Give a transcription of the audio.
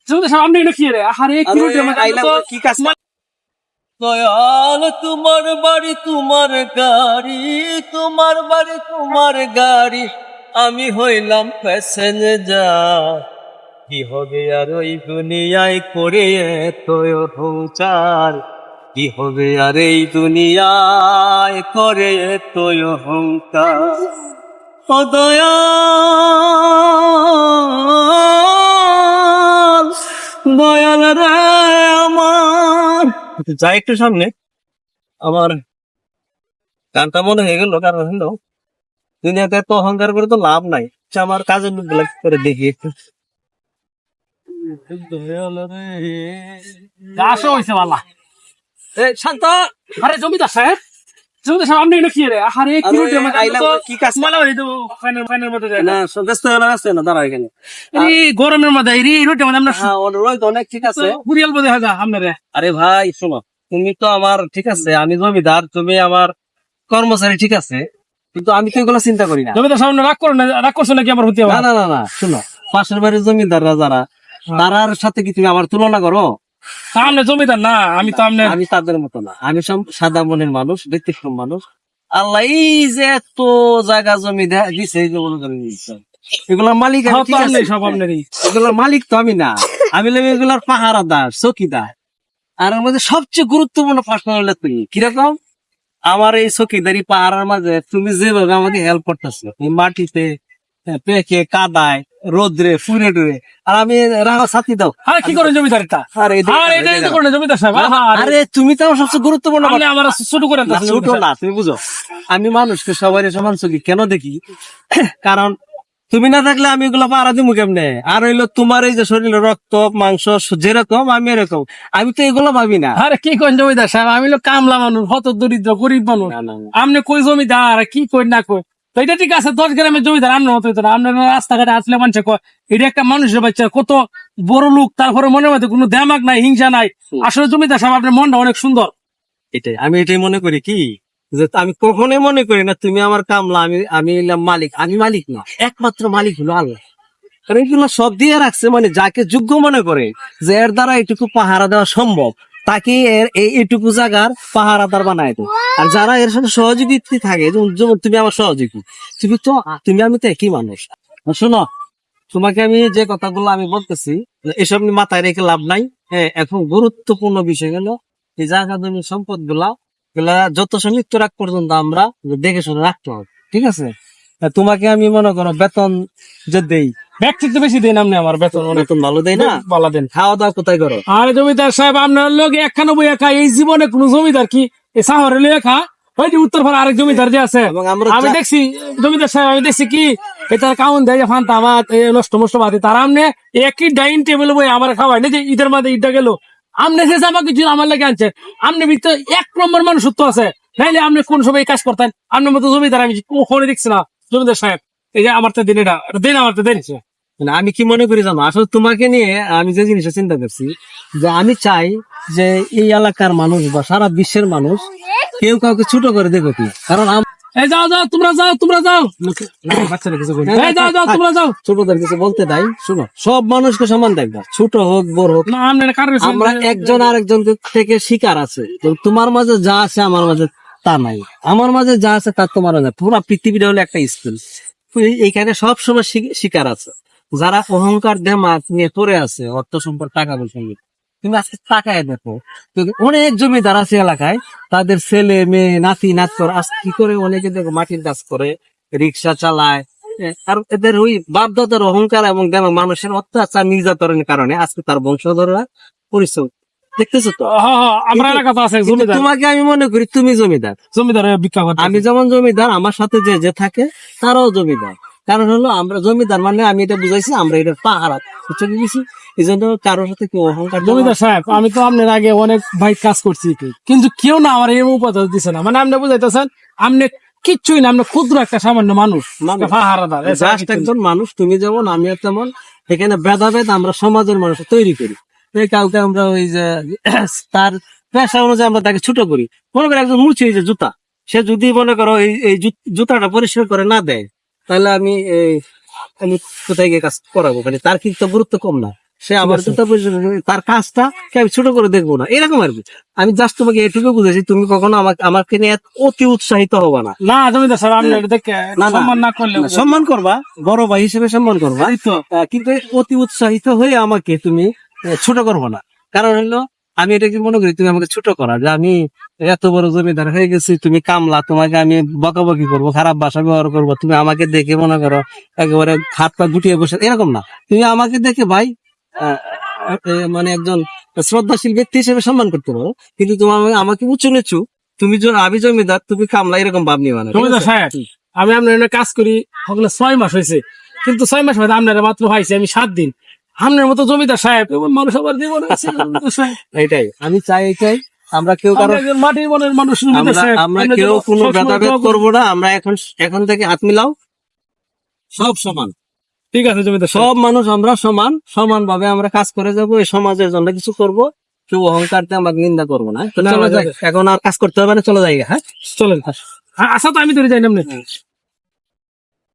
জমিদার সাহেব আপনি এটা কি রে? আরে কি হইছে আমার তো কি কাজ? দয়াল তোমার বাড়ি তোমার গাড়ি, তোমার বাড়ি তোমার গাড়ি, আমি হইলাম প্যাসেঞ্জার। কি হবে আর ওই দুনিয়ায় করে এত অহংকার, কি হবে আর এই দুনিয়ায় করে এত অহংকার। ও দয়াল, দয়াল রে আমার। যাই একটু সামনে, আমার গানটা মনে হয়ে গেল, কারণ হলো দুনিয়াতে এত অহংকার করে তো লাভ নাই। আমার কাজের লোক গুলা করে দেখি একটু। দয়াল রে, আসো হইছে বালা। শান্ত। আরে জমিদার সাহেব, জমিদার সাহেব আপনি এটা কি রে? আরে কি হইছে আমার তো কি কাজ? মালা হইতো ফাইনাল মধ্যে যায় না। না ব্যস্ত হয়ে আসছে না, দাঁড়া এখানে। এই গরমের মধ্যে এই রোটে মধ্যে আমরা হ্যাঁ অনুরোধ অনেক ঠিক আছে। পুরিয়াল বোধ হয় আপনারে। আরে ভাই শোনো, তুমি তো আমার ঠিক আছে, আমি জমিদার, তুমি আমার কর্মচারী ঠিক আছে, কিন্তু আমি তো এগুলো চিন্তা করি না। জমিদার সাহেব রাগ করো না, রাগ করছো নাকি আমার হতে? না না না না, শোনো, পাশের বাড়ির জমিদাররা যারা, তারার সাথে কি তুমি আমার তুলনা করো? সামনে জমিদার না, আমি তো আপনার আমি তাদের মতো না, আমি সব সাদা মনের মানুষ, ব্যতিক্রম মানুষ। আল্লাহ এই যে এত জায়গা জমি দিছে, এগুলোর মালিক আমি, ঠিক আছে? সব আপনারই। এগুলোর মালিক তো আমি না, আমি হলাম এগুলার পাহারাদার, চৌকিদার। আর এর মধ্যে সবচেয়ে গুরুত্বপূর্ণ প্রশ্ন হলো তুমি কিরকম আমার এই চৌকিদারি পাহারার মাঝে তুমি যেভাবে আমাকে হেল্প করতেছো, এই মাটিতে পেকে কাদায় রোদ্রে ফুরে ডুরে, আর আমি রাখা ছাতি দাও। আরে কি করেন জমিদারটা? আরে এটা করেন জমিদার সাহেব। আরে তুমি তো আমার সবচেয়ে গুরুত্বপূর্ণ। আপনি আমার ছোট করেন না, ছোট না, তুমি বুঝো, আমি মানুষকে সবাই সমান চোখে কেন দেখি? কারণ তুমি না থাকলে আমি এগুলো পাহারা দিব কেমনে? আর হইলো তোমার এই যে শরীরে রক্ত মাংস যেরকম আমি এরকম, আমি তো এগুলো ভাবি না। আরে কি করেন জমিদার সাহেব, আমি হলো কামলা মানুষ, হত দরিদ্র গরিব মানুষ। আপনি কই জমিদার কি কই না কই, তো এটা ঠিক আছে। 10 গ্রামের জমিদার আপনার মতো হইতো না। আপনার রাস্তাঘাটে আসলে মানুষে কয় এটা একটা মানুষের বাচ্চা, কত বড় লোক, তারপরে মনের মধ্যে কোনো দেমাগ নাই, হিংসা নাই। আসলে জমিদার সাহেব আপনার মনটা অনেক সুন্দর। আমি এটাই মনে করি কি, যে আমি কখনোই মনে করি না তুমি আমার কামলা, আমি হলাম মালিক। আমি মালিক না, একমাত্র মালিক হলো আল্লাহ। কারণ এগুলো সব দিয়ে রাখছে, মানে যাকে যোগ্য মনে করে যে এর দ্বারা এটুকু পাহারা দেওয়া সম্ভব, তাকে এইটুকু জায়গার পাহারাদার বানায় দেয়। আর যারা এর সাথে সহযোগী থাকে, যেমন তুমি আমার সহযোগী, আমি তো একই মানুষ। শোনো, তোমাকে আমি যে কথাগুলো আমি বলতেছি, এসব নিয়ে মাথায় রেখে লাভ নাই। হ্যাঁ, এখন গুরুত্বপূর্ণ বিষয় হলো এই জায়গা জমি সম্পদ গুলা যত মৃত্যু রাখ পর্যন্ত আমরা দেখে শুনে রাখতে হবে, ঠিক আছে? তোমাকে আমি মনে করো বেতন যে দেই, ব্যক্তিত্ব বেশি দেন আপনি, আমার বেতন অনেক বেতন ভালো দেয় না, ভালো দেন। খাওয়া দাওয়া কোথায় করো? আরে জমিদার সাহেব আপনার লোক 91 একা, এই জীবনে কোন জমিদার কি এই শহরে লেখা? ওই যে উত্তর পাড়া আরেক জমিদার যে আছে, আমি দেখছি জমিদার সাহেব, আমি দেখছি কি এটার কাউন দেয় ফান্তা ভাত নষ্ট মষ্ট ভাত, তার আমনে একই ডাইনিং টেবিল বই আমার খাওয়াই না। যে ঈদের মাঝে ঈদটা গেল, আমনে যে জামা কিছু আমার লাগে আনছে, আমনে ভিতরে 1 নম্বর মানুষ সত্য আছে, নাইলে আপনি কোন সময় কাজ করতেন? আপনার মতো জমিদার আমি কখনো দেখছি না। জমিদার সাহেব এই যে আমার তো দিন, এটা দিন, আমার তো দিন। আমি কি মনে করি জানো, আসলে তোমাকে নিয়ে আমি যে জিনিসটা চিন্তা করছি, যে আমি চাই যে এই এলাকার মানুষ বা সারা বিশ্বের মানুষ কেউ কাউকে ছোট করে দেখো কি। কারণ যাও যাও তোমরা যাও, তোমরা যাও, বাচ্চারা কিছু যাও যাও, তোমরা যাও। ছোটদের কিছু বলতে নাই, শোনো, সব মানুষকে সমান দেখবা, ছোট হোক বড় হোক। আমরা একজন আরেকজন থেকে শিকার আছে। তো তোমার মাঝে যা আছে আমার মাঝে তা নাই, আমার মাঝে যা আছে তা তোমার মাঝে। পুরো পৃথিবীটা হলো একটা স্কুল, এইখানে সব সময় শিকার আছে। যারা অহংকার দেমাগ নিয়ে পড়ে আছে, অর্থ সম্পদ টাকা পয়সা নিয়ে, তুমি আজকে তাকায় দেখো, অনেক জমিদার আছে এলাকায়, তাদের ছেলে মেয়ে নাতি নাতকর আজ কি করে, অনেকে দেখো মাটির কাজ করে, রিক্সা চালায়। আর এদের ওই বাপদাদার অহংকার এবং দেমাগ, মানুষের অত্যাচার নির্যাতনের কারণে আজকে তার বংশধররা পরিশ্রম দেখতেছো তো। আমরা এলাকা তো আছে তোমাকে আমি মনে করি তুমি জমিদার, আমি যেমন জমিদার, আমার সাথে যে যে থাকে তারাও জমিদার। কারণ হলো আমরা জমিদার মানে, আমি এটা বুঝাইছি, আমরা এটা পাহারা বুঝতে গেছি, এই জন্য কারোর সাথে কেউ অহংকার। জমিদার সাহেব আমি তো আপনার আগে অনেক ভাই কাজ করছি, কিন্তু কেউ না আমার এই উপাদান দিচ্ছে না। মানে আপনি বুঝাইতেছেন আপনি কিচ্ছুই না, আপনি ক্ষুদ্র একটা সামান্য মানুষ, পাহারাদার একজন মানুষ। তুমি যেমন আমিও তেমন, এখানে ভেদাভেদ আমরা সমাজের মানুষ তৈরি করি। কাউকে আমরা ওই যে তার পেশা অনুযায়ী আমরা তাকে ছোট করি। মনে করো একজন মুচি, এই যে জুতা, সে যদি মনে করো এই জুতাটা পরিষ্কার করে না দেয়, তাহলে আমি কোথায় গিয়ে কাজ করাবো? মানে তার কিন্তু গুরুত্ব কম না। সে আমার আছে। জুতা পরিষ্কার করবে, তার কাজটা আমি ছোট করে দেখবো না, এরকম আর কি। আমি জাস্ট তোমাকে এটুকু বুঝেছি, তুমি কখনো আমাকে নিয়ে অতি উৎসাহিত হবা না। না জমিদার সাহেব আপনি এটা দেখে না, না। সম্মান না করলে না, সম্মান করবা, বড় ভাই হিসেবে সম্মান করবা, এই তো কিন্তু অতি উৎসাহিত হয়ে আমাকে তুমি ছোট করবো না। কারণ হলো আমি এটা কি মনে করি, তুমি আমাকে ছোট করা, যে আমি এত বড় জমিদার হয়ে গেছি, তুমি কামলা, তোমাকে আমি বকাবকি করবো, খারাপ ভাষা ব্যবহার করবো, তুমি আমাকে দেখে মনে করো একেবারে হাত পা গুটিয়ে বসে, এরকম না। তুমি আমাকে দেখে ভাই আহ, মানে একজন শ্রদ্ধাশীল ব্যক্তি হিসেবে সম্মান করতে পারো, কিন্তু তুমি আমাকে উঁচু নিচু, তুমি আমি জমিদার, তুমি কামলা, এরকম ভাব নিবা না, ঠিক জমিদার আছে? সাহেব আমি আপনার এখানে কাজ করি হগলে 6 মাস হয়েছে, কিন্তু 6 মাস হয়তো আপনারা মাত্র পাইছি আমি 7 দিন। আপনার মতো জমিদার সাহেব এমন মানুষ আমার জীবনে আছে না, জমিদার সাহেব। এইটাই আমি চাই, এটাই আমরা কেউ আপনি কারো, একজন মাটির মনের মানুষ জমিদার আমরা সাহেব, আমরা আপনি কেউ যেন কোনো সবসময় ভেদাভেদ দোয়া করবেন। করবো না, আমরা এখন থেকে হাত মিলাও, সব সমান, ঠিক আছে জমিদার সাহেব। সব মানুষ আমরা সমান, সমান ভাবে আমরা কাজ করে যাব, এই সমাজের জন্য কিছু করব, কেউ অহংকার দিয়ে আমাকে নিন্দা করবো না। তো না, চলো না, যাই, এখন আর কাজ করতে হবে না, চলো যাই, হ্যাঁ। চলেন আচ্ছা তো আমি ধরে যাই না আপনি